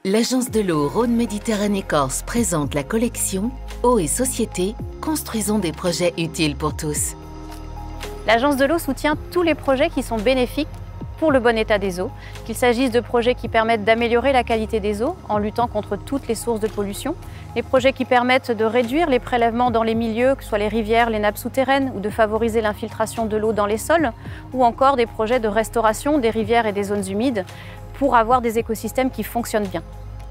L'Agence de l'eau Rhône-Méditerranée-Corse présente la collection Eau et Société, construisons des projets utiles pour tous. L'Agence de l'eau soutient tous les projets qui sont bénéfiques pour le bon état des eaux, qu'il s'agisse de projets qui permettent d'améliorer la qualité des eaux en luttant contre toutes les sources de pollution, les projets qui permettent de réduire les prélèvements dans les milieux, que ce soit les rivières, les nappes souterraines, ou de favoriser l'infiltration de l'eau dans les sols, ou encore des projets de restauration des rivières et des zones humides pour avoir des écosystèmes qui fonctionnent bien.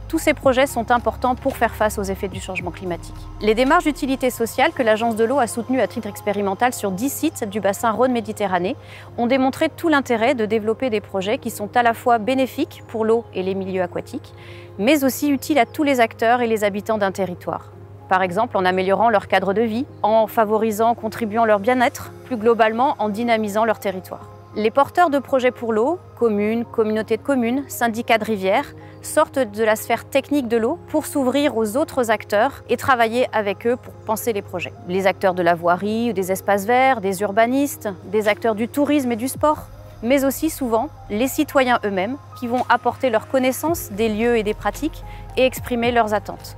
Tous ces projets sont importants pour faire face aux effets du changement climatique. Les démarches d'utilité sociale que l'Agence de l'eau a soutenues à titre expérimental sur 10 sites du bassin Rhône-Méditerranée ont démontré tout l'intérêt de développer des projets qui sont à la fois bénéfiques pour l'eau et les milieux aquatiques, mais aussi utiles à tous les acteurs et les habitants d'un territoire. Par exemple, en améliorant leur cadre de vie, en favorisant, contribuant leur bien-être, plus globalement en dynamisant leur territoire. Les porteurs de projets pour l'eau, communes, communautés de communes, syndicats de rivières, sortent de la sphère technique de l'eau pour s'ouvrir aux autres acteurs et travailler avec eux pour penser les projets. Les acteurs de la voirie, des espaces verts, des urbanistes, des acteurs du tourisme et du sport, mais aussi souvent les citoyens eux-mêmes qui vont apporter leur connaissance des lieux et des pratiques et exprimer leurs attentes.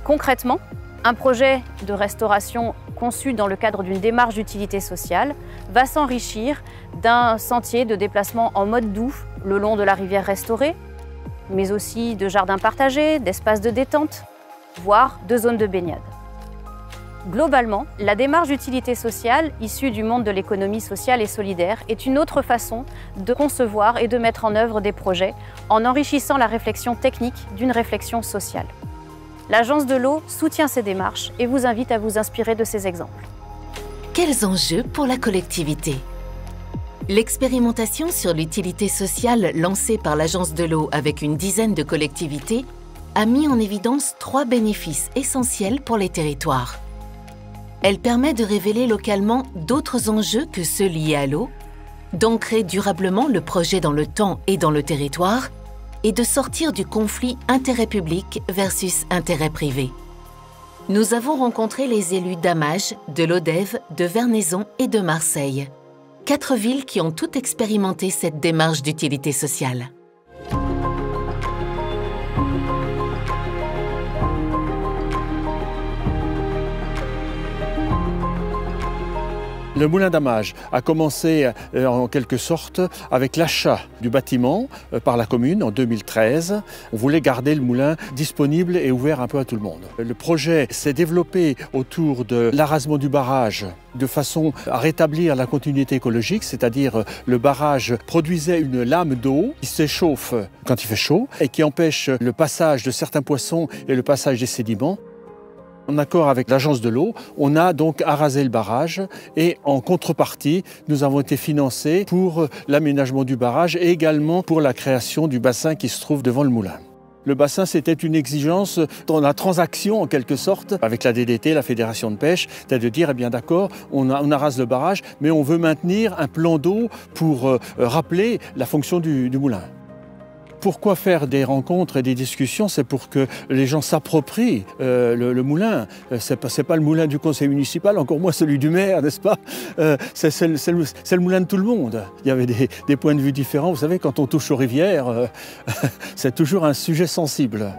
Concrètement, un projet de restauration conçu dans le cadre d'une démarche d'utilité sociale va s'enrichir d'un sentier de déplacement en mode doux le long de la rivière restaurée, mais aussi de jardins partagés, d'espaces de détente, voire de zones de baignade. Globalement, la démarche d'utilité sociale, issue du monde de l'économie sociale et solidaire, est une autre façon de concevoir et de mettre en œuvre des projets en enrichissant la réflexion technique d'une réflexion sociale. L'Agence de l'eau soutient ces démarches et vous invite à vous inspirer de ces exemples. Quels enjeux pour la collectivité? L'expérimentation sur l'utilité sociale lancée par l'Agence de l'eau avec une dizaine de collectivités a mis en évidence 3 bénéfices essentiels pour les territoires. Elle permet de révéler localement d'autres enjeux que ceux liés à l'eau, d'ancrer durablement le projet dans le temps et dans le territoire, et de sortir du conflit intérêt public versus intérêt privé. Nous avons rencontré les élus d'Amages, de Lodève, de Vernaison et de Marseille. 4 villes qui ont toutes expérimenté cette démarche d'utilité sociale. Le moulin d'Amages a commencé en quelque sorte avec l'achat du bâtiment par la commune en 2013. On voulait garder le moulin disponible et ouvert un peu à tout le monde. Le projet s'est développé autour de l'arasement du barrage de façon à rétablir la continuité écologique, c'est-à-dire le barrage produisait une lame d'eau qui s'échauffe quand il fait chaud et qui empêche le passage de certains poissons et le passage des sédiments. En accord avec l'Agence de l'eau, on a donc arasé le barrage et en contrepartie, nous avons été financés pour l'aménagement du barrage et également pour la création du bassin qui se trouve devant le moulin. Le bassin, c'était une exigence dans la transaction en quelque sorte avec la DDT, la Fédération de pêche, c'est de dire, eh bien d'accord, on arase le barrage, mais on veut maintenir un plan d'eau pour rappeler la fonction du moulin. Pourquoi faire des rencontres et des discussions? C'est pour que les gens s'approprient le moulin. C'est pas le moulin du conseil municipal, encore moins celui du maire, n'est-ce pas? C'est le moulin de tout le monde. Il y avait des points de vue différents. Vous savez, quand on touche aux rivières, c'est toujours un sujet sensible.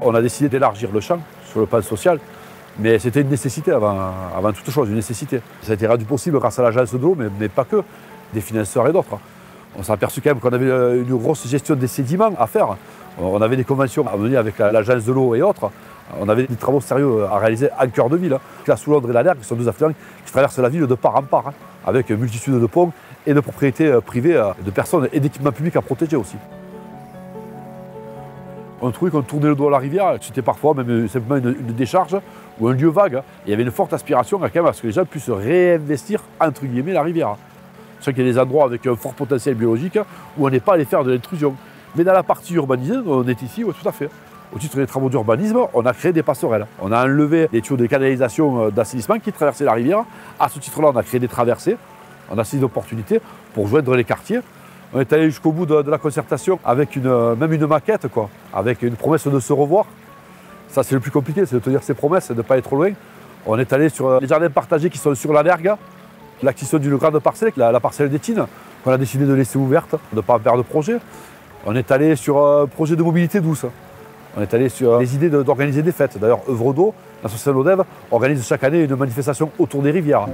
On a décidé d'élargir le champ sur le plan social, mais c'était une nécessité avant toute chose, une nécessité. Ça a été rendu possible grâce à l'Agence de l'eau, mais pas que, des financeurs et d'autres. On s'est aperçu quand même qu'on avait une grosse gestion des sédiments à faire. On avait des conventions à mener avec l'Agence de l'eau et autres. On avait des travaux sérieux à réaliser en cœur de ville. La Soulondre et la Lergue, qui sont 2 affluents qui traversent la ville de part en part, avec une multitude de ponts et de propriétés privées de personnes et d'équipements publics à protéger aussi. On trouvait qu'on tournait le dos à la rivière, c'était parfois même simplement une décharge ou un lieu vague. Il y avait une forte aspiration quand même à ce que les gens puissent réinvestir entre guillemets la rivière. C'est vrai qu'il y a des endroits avec un fort potentiel biologique où on n'est pas allé faire de l'intrusion. Mais dans la partie urbanisée, on est ici, oui, tout à fait. Au titre des travaux d'urbanisme, on a créé des passerelles. On a enlevé les tuyaux de canalisation d'assainissement qui traversaient la rivière. À ce titre-là, on a créé des traversées. On a saisi d'opportunités pour joindre les quartiers. On est allé jusqu'au bout de la concertation avec même une maquette, avec une promesse de se revoir. Ça, c'est le plus compliqué, c'est de tenir ses promesses et de ne pas être trop loin. On est allé sur les jardins partagés qui sont sur la Vergue, l'acquisition d'une grande parcelle, la parcelle d'Étine, qu'on a décidé de laisser ouverte, de ne pas faire de projet. On est allé sur un projet de mobilité douce. On est allé sur les idées d'organiser des fêtes. D'ailleurs, Œuvre d'eau, l'association Lodève, organise chaque année une manifestation autour des rivières.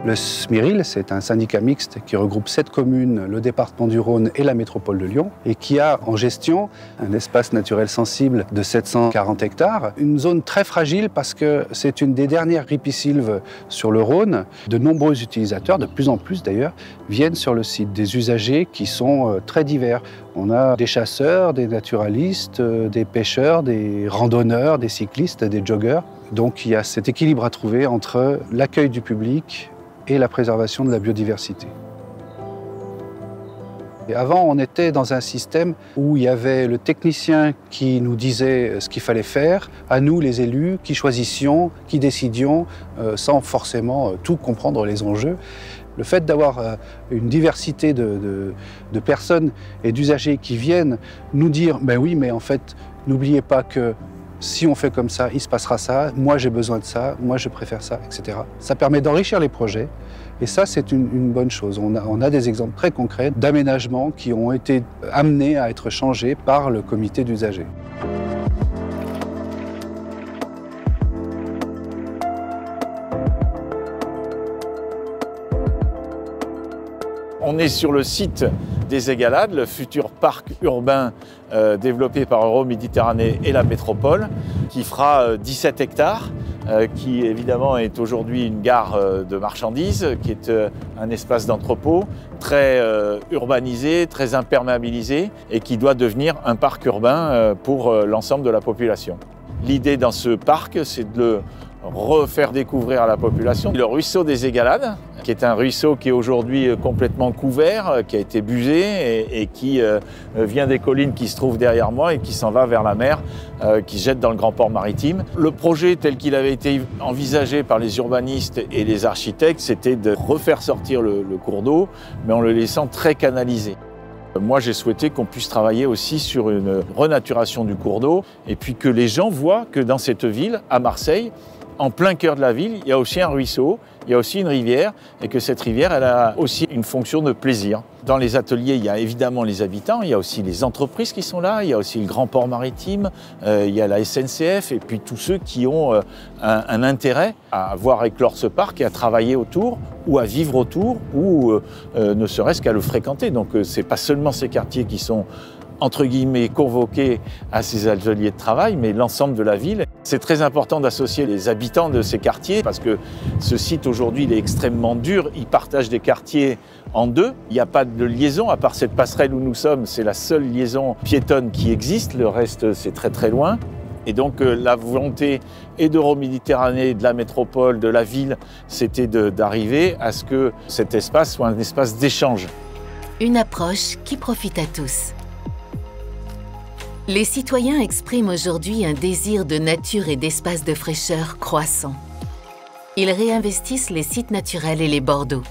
Le SMIRIL, c'est un syndicat mixte qui regroupe 7 communes, le département du Rhône et la métropole de Lyon, et qui a en gestion un espace naturel sensible de 740 hectares. Une zone très fragile parce que c'est une des dernières ripisylves sur le Rhône. De nombreux utilisateurs, de plus en plus d'ailleurs, viennent sur le site, des usagers qui sont très divers. On a des chasseurs, des naturalistes, des pêcheurs, des randonneurs, des cyclistes, des joggeurs. Donc il y a cet équilibre à trouver entre l'accueil du public et la préservation de la biodiversité. Et avant, on était dans un système où il y avait le technicien qui nous disait ce qu'il fallait faire, à nous les élus qui choisissions, qui décidions, sans forcément tout comprendre les enjeux. Le fait d'avoir une diversité de personnes et d'usagers qui viennent nous dire « ben oui, mais en fait, n'oubliez pas que si on fait comme ça, il se passera ça, moi j'ai besoin de ça, moi je préfère ça, etc. » Ça permet d'enrichir les projets et ça c'est une bonne chose. On a des exemples très concrets d'aménagements qui ont été amenés à être changés par le comité d'usagers. On est sur le site des Égalades, le futur parc urbain développé par Euroméditerranée et la métropole, qui fera 17 hectares, qui évidemment est aujourd'hui une gare de marchandises, qui est un espace d'entrepôt très urbanisé, très imperméabilisé et qui doit devenir un parc urbain pour l'ensemble de la population. L'idée dans ce parc, c'est de le refaire découvrir à la population le ruisseau des Égalades, qui est un ruisseau qui est aujourd'hui complètement couvert, qui a été busé et qui vient des collines qui se trouvent derrière moi et qui s'en va vers la mer, qui se jette dans le grand port maritime. Le projet tel qu'il avait été envisagé par les urbanistes et les architectes, c'était de refaire sortir le cours d'eau, mais en le laissant très canalisé. Moi, j'ai souhaité qu'on puisse travailler aussi sur une renaturation du cours d'eau et puis que les gens voient que dans cette ville, à Marseille, en plein cœur de la ville, il y a aussi un ruisseau, il y a aussi une rivière et que cette rivière, elle a aussi une fonction de plaisir. Dans les ateliers, il y a évidemment les habitants, il y a aussi les entreprises qui sont là, il y a aussi le grand port maritime, il y a la SNCF et puis tous ceux qui ont un intérêt à voir éclore ce parc et à travailler autour ou à vivre autour ou ne serait-ce qu'à le fréquenter. Donc c'est pas seulement ces quartiers qui sont entre guillemets convoqués à ces ateliers de travail, mais l'ensemble de la ville. C'est très important d'associer les habitants de ces quartiers parce que ce site aujourd'hui il est extrêmement dur, il partage des quartiers en deux. Il n'y a pas de liaison, à part cette passerelle où nous sommes, c'est la seule liaison piétonne qui existe, le reste c'est très très loin. Et donc la volonté et d'Euroméditerranée, de la métropole, de la ville, c'était d'arriver à ce que cet espace soit un espace d'échange. Une approche qui profite à tous. Les citoyens expriment aujourd'hui un désir de nature et d'espace de fraîcheur croissant. Ils réinvestissent les sites naturels et les bords d'eau.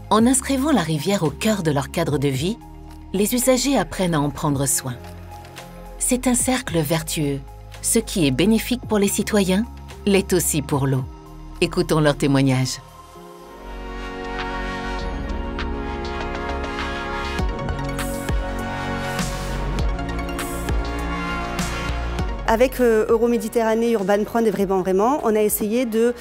En inscrivant la rivière au cœur de leur cadre de vie, les usagers apprennent à en prendre soin. C'est un cercle vertueux. Ce qui est bénéfique pour les citoyens l'est aussi pour l'eau. Écoutons leurs témoignages. Avec Euroméditerranée Urban Prod et Vraiment, on a essayé de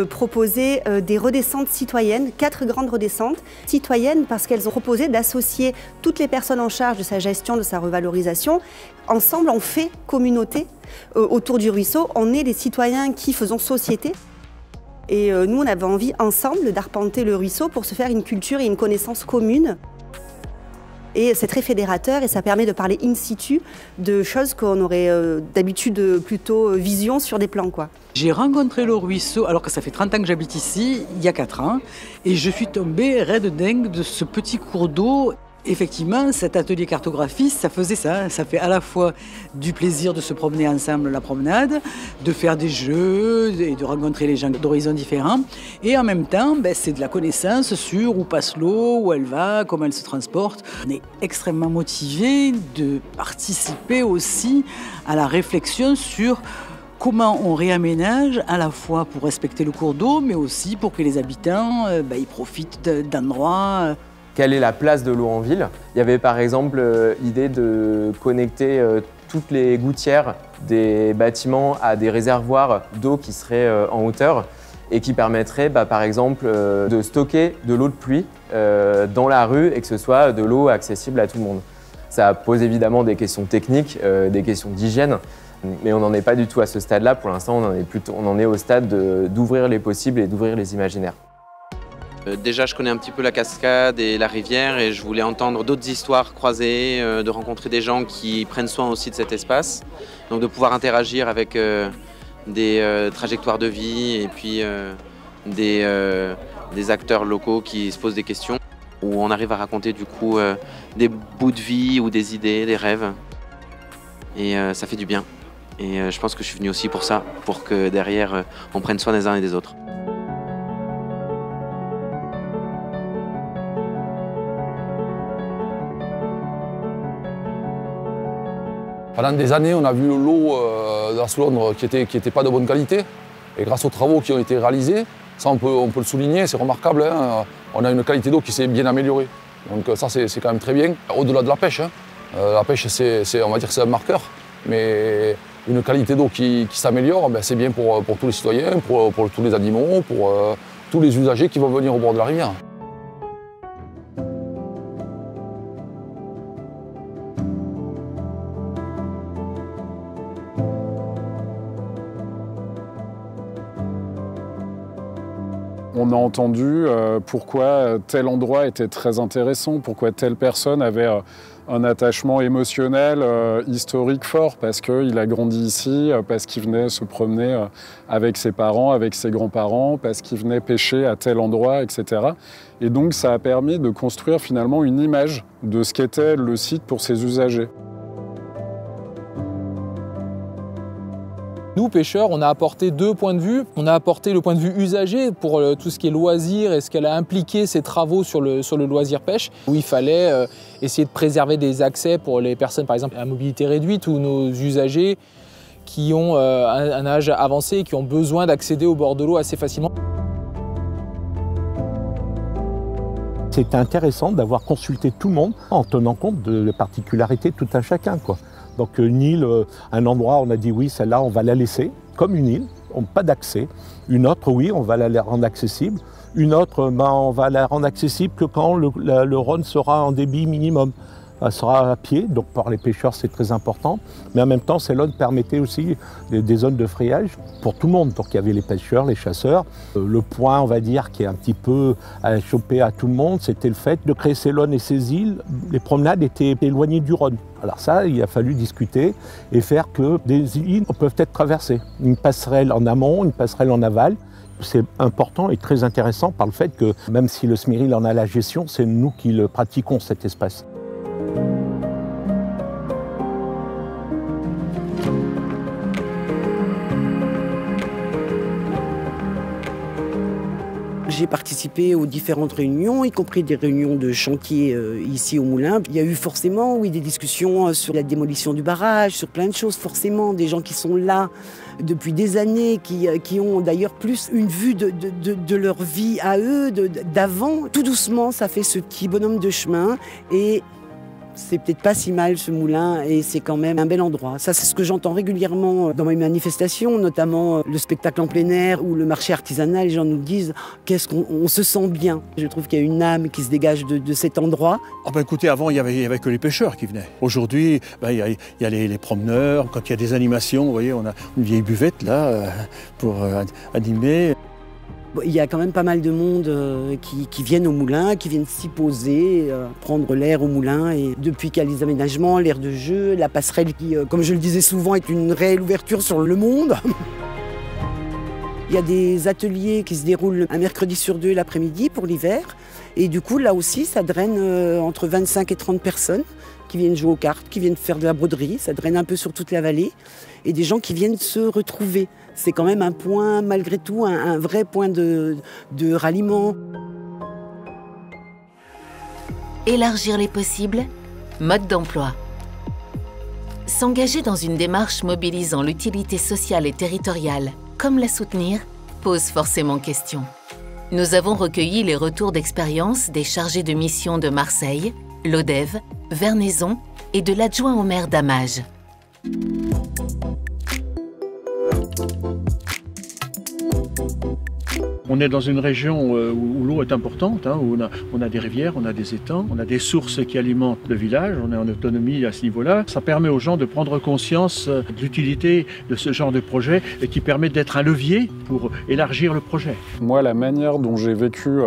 proposer des redescentes citoyennes, 4 grandes redescentes citoyennes parce qu'elles ont proposé d'associer toutes les personnes en charge de sa gestion, de sa revalorisation. Ensemble, on fait communauté autour du ruisseau, on est des citoyens qui faisons société. Et nous, on avait envie ensemble d'arpenter le ruisseau pour se faire une culture et une connaissance commune. Et c'est très fédérateur et ça permet de parler in situ de choses qu'on aurait d'habitude plutôt vision sur des plans, quoi. J'ai rencontré le ruisseau, alors que ça fait 30 ans que j'habite ici, il y a 4 ans, et je suis tombée raide dingue de ce petit cours d'eau. Effectivement, cet atelier cartographie, ça faisait ça. Ça fait à la fois du plaisir de se promener ensemble la promenade, de faire des jeux et de rencontrer les gens d'horizons différents. Et en même temps, c'est de la connaissance sur où passe l'eau, où elle va, comment elle se transporte. On est extrêmement motivés de participer aussi à la réflexion sur comment on réaménage à la fois pour respecter le cours d'eau, mais aussi pour que les habitants ils profitent d'endroits. Quelle est la place de l'eau en ville? Il y avait par exemple l'idée de connecter toutes les gouttières des bâtiments à des réservoirs d'eau qui seraient en hauteur et qui permettraient par exemple de stocker de l'eau de pluie dans la rue et que ce soit de l'eau accessible à tout le monde. Ça pose évidemment des questions techniques, des questions d'hygiène, mais on n'en est pas du tout à ce stade-là. Pour l'instant, on en est au stade d'ouvrir les possibles et d'ouvrir les imaginaires. Déjà, je connais un petit peu la cascade et la rivière et je voulais entendre d'autres histoires croisées, de rencontrer des gens qui prennent soin aussi de cet espace. Donc de pouvoir interagir avec des trajectoires de vie et puis des acteurs locaux qui se posent des questions, où on arrive à raconter du coup des bouts de vie ou des idées, des rêves. Et ça fait du bien. Et je pense que je suis venu aussi pour ça, pour que derrière on prenne soin des uns et des autres. Pendant des années, on a vu l'eau de la Soulondre qui était pas de bonne qualité. Et grâce aux travaux qui ont été réalisés, ça on peut le souligner, c'est remarquable, hein, on a une qualité d'eau qui s'est bien améliorée. Donc ça c'est quand même très bien. Au-delà de la pêche, la pêche on va dire que c'est un marqueur, mais une qualité d'eau qui s'améliore, c'est bien pour tous les citoyens, pour tous les animaux, pour tous les usagers qui vont venir au bord de la rivière. On a entendu pourquoi tel endroit était très intéressant, pourquoi telle personne avait un attachement émotionnel, historique fort, parce qu'il a grandi ici, parce qu'il venait se promener avec ses parents, avec ses grands-parents, parce qu'il venait pêcher à tel endroit, etc. Et donc ça a permis de construire finalement une image de ce qu'était le site pour ses usagers. Nous, pêcheurs, on a apporté deux points de vue. On a apporté le point de vue usager pour tout ce qui est loisir et ce qu'elle a impliqué ces travaux sur le loisir pêche, où il fallait essayer de préserver des accès pour les personnes, par exemple, à mobilité réduite ou nos usagers qui ont un âge avancé et qui ont besoin d'accéder au bord de l'eau assez facilement. C'était intéressant d'avoir consulté tout le monde en tenant compte de particularités de tout un chacun, quoi. Donc une île, un endroit, on a dit oui, celle-là, on va la laisser comme une île, pas d'accès. Une autre, oui, on va la rendre accessible. Une autre, on va la rendre accessible que quand le Rhône sera en débit minimum. Elle sera à pied, donc pour les pêcheurs c'est très important. Mais en même temps, ces zones permettaient aussi des zones de frayage pour tout le monde. Donc il y avait les pêcheurs, les chasseurs. Le point, on va dire, qui est un petit peu à choper à tout le monde, c'était le fait de créer ces zones et ces îles. Les promenades étaient éloignées du Rhône. Alors ça, il a fallu discuter et faire que des îles peuvent être traversées. Une passerelle en amont, une passerelle en aval. C'est important et très intéressant par le fait que même si le SMIRIL en a la gestion, c'est nous qui le pratiquons, cet espace. J'ai participé aux différentes réunions, y compris des réunions de chantier ici au Moulin. Il y a eu forcément, oui, des discussions sur la démolition du barrage, sur plein de choses, forcément. Des gens qui sont là depuis des années, qui ont d'ailleurs plus une vue de leur vie à eux, d'avant. Tout doucement, ça fait ce petit bonhomme de chemin et c'est peut-être pas si mal ce moulin et c'est quand même un bel endroit. Ça, c'est ce que j'entends régulièrement dans mes manifestations, notamment le spectacle en plein air ou le marché artisanal. Les gens nous disent qu'est-ce qu'on se sent bien. Je trouve qu'il y a une âme qui se dégage de cet endroit. Écoutez, avant, il y avait que les pêcheurs qui venaient. Aujourd'hui, il y a les promeneurs. Quand il y a des animations, vous voyez, on a une vieille buvette là pour animer. Il y a quand même pas mal de monde qui viennent au moulin, qui viennent s'y poser, prendre l'air au moulin. Et depuis qu'il y a les aménagements, l'aire de jeu, la passerelle qui, comme je le disais souvent, est une réelle ouverture sur le monde. Il y a des ateliers qui se déroulent un mercredi sur 2 l'après-midi pour l'hiver. Et du coup, là aussi, ça draine entre 25 et 30 personnes qui viennent jouer aux cartes, qui viennent faire de la broderie. Ça draine un peu sur toute la vallée. Et des gens qui viennent se retrouver. C'est quand même un point, malgré tout, un vrai point de ralliement. Élargir les possibles, mode d'emploi. S'engager dans une démarche mobilisant l'utilité sociale et territoriale, comme la soutenir, pose forcément question. Nous avons recueilli les retours d'expérience des chargés de mission de Marseille, Lodève, Vernaison et de l'adjoint au maire d'Amages. On est dans une région où l'eau est importante, où on a des rivières, on a des étangs, on a des sources qui alimentent le village, on est en autonomie à ce niveau-là. Ça permet aux gens de prendre conscience de l'utilité de ce genre de projet et qui permet d'être un levier pour élargir le projet. Moi, la manière dont j'ai vécu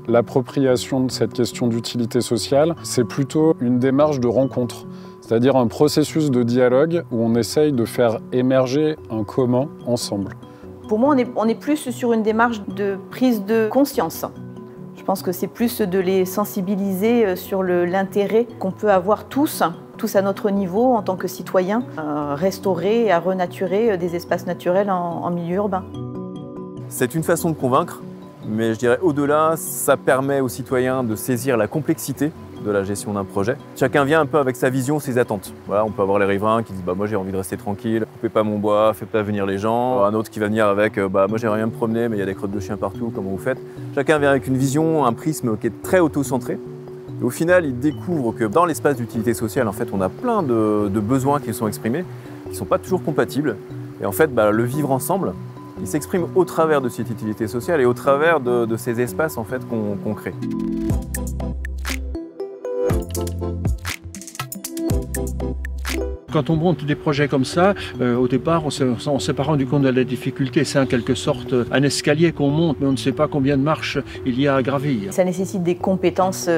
l'appropriation de cette question d'utilité sociale, c'est plutôt une démarche de rencontre. C'est-à-dire un processus de dialogue où on essaye de faire émerger un commun ensemble. Pour moi, on est plus sur une démarche de prise de conscience. Je pense que c'est plus de les sensibiliser sur l'intérêt qu'on peut avoir tous à notre niveau en tant que citoyens, à restaurer et à renaturer des espaces naturels en milieu urbain. C'est une façon de convaincre, mais je dirais au-delà, ça permet aux citoyens de saisir la complexité de la gestion d'un projet. Chacun vient un peu avec sa vision, ses attentes. Voilà, on peut avoir les riverains qui disent moi j'ai envie de rester tranquille, coupez pas mon bois, faites pas venir les gens. Un autre qui va venir avec moi j'aimerais rien me promener mais il y a des crottes de chiens partout, comment vous faites? Chacun vient avec une vision, un prisme qui est très auto-centré. Et au final, il découvre que dans l'espace d'utilité sociale, en fait, on a plein de besoins qui sont exprimés, qui ne sont pas toujours compatibles. Et en fait, le vivre ensemble, il s'exprime au travers de cette utilité sociale et au travers de ces espaces en fait, qu'on crée. Quand on monte des projets comme ça, au départ, on ne s'est pas rendu compte de la difficulté. C'est en quelque sorte un escalier qu'on monte, mais on ne sait pas combien de marches il y a à gravir. Ça nécessite des compétences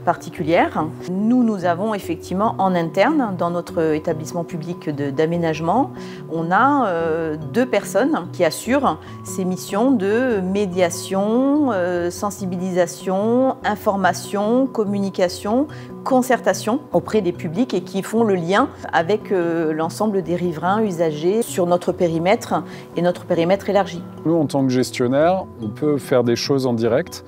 particulières. Nous avons effectivement en interne, dans notre établissement public d'aménagement, on a 2 personnes qui assurent ces missions de médiation, sensibilisation, information, communication, concertation auprès des publics et qui font le lien avec l'ensemble des riverains, usagers sur notre périmètre et notre périmètre élargi. Nous, en tant que gestionnaire, on peut faire des choses en direct,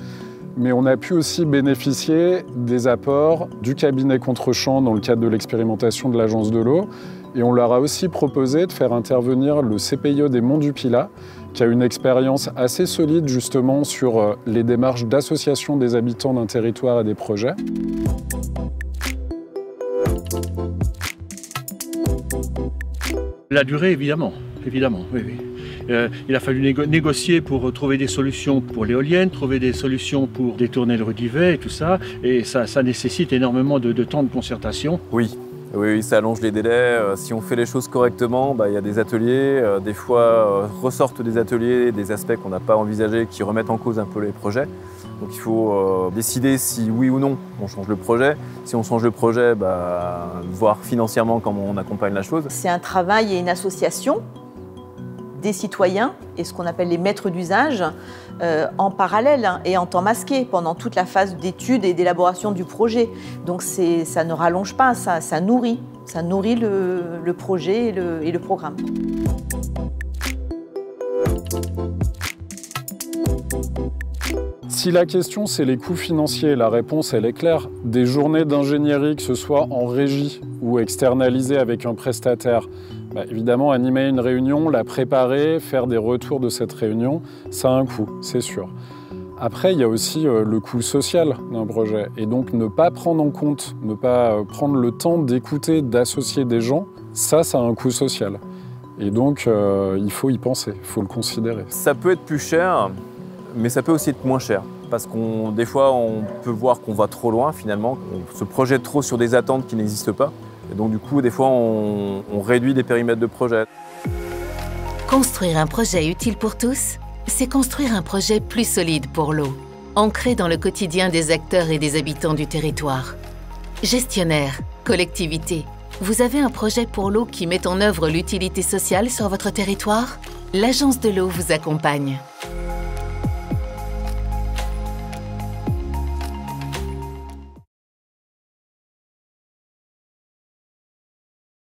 mais on a pu aussi bénéficier des apports du cabinet Contre-Champ dans le cadre de l'expérimentation de l'Agence de l'eau. Et on leur a aussi proposé de faire intervenir le CPIE des Monts du Pilat, qui a une expérience assez solide justement sur les démarches d'association des habitants d'un territoire à des projets. La durée, évidemment, oui. Il a fallu négocier pour trouver des solutions pour l'éolienne, trouver des solutions pour détourner le Rudivet et tout ça. Et ça nécessite énormément de temps de concertation. Oui, ça allonge les délais. Si on fait les choses correctement, il y a des ateliers. Des fois, ressortent des ateliers, des aspects qu'on n'a pas envisagés qui remettent en cause un peu les projets. Donc il faut décider si oui ou non on change le projet. Si on change le projet, voir financièrement comment on accompagne la chose. C'est un travail et une association des citoyens et ce qu'on appelle les maîtres d'usage en parallèle et en temps masqué pendant toute la phase d'étude et d'élaboration du projet. Donc ça ne rallonge pas, ça nourrit le projet et le programme. Si la question c'est les coûts financiers, la réponse elle est claire. Des journées d'ingénierie, que ce soit en régie ou externalisées avec un prestataire, évidemment animer une réunion, la préparer, faire des retours de cette réunion, ça a un coût, c'est sûr. Après, il y a aussi le coût social d'un projet. Et donc ne pas prendre en compte, ne pas prendre le temps d'écouter, d'associer des gens, ça a un coût social. Et donc il faut y penser, il faut le considérer. Ça peut être plus cher, mais ça peut aussi être moins cher. Parce que des fois, on peut voir qu'on va trop loin finalement, on se projette trop sur des attentes qui n'existent pas. Et donc du coup, des fois, on réduit les périmètres de projet. Construire un projet utile pour tous, c'est construire un projet plus solide pour l'eau, ancré dans le quotidien des acteurs et des habitants du territoire. Gestionnaires, collectivités, vous avez un projet pour l'eau qui met en œuvre l'utilité sociale sur votre territoire ? l'Agence de l'eau vous accompagne.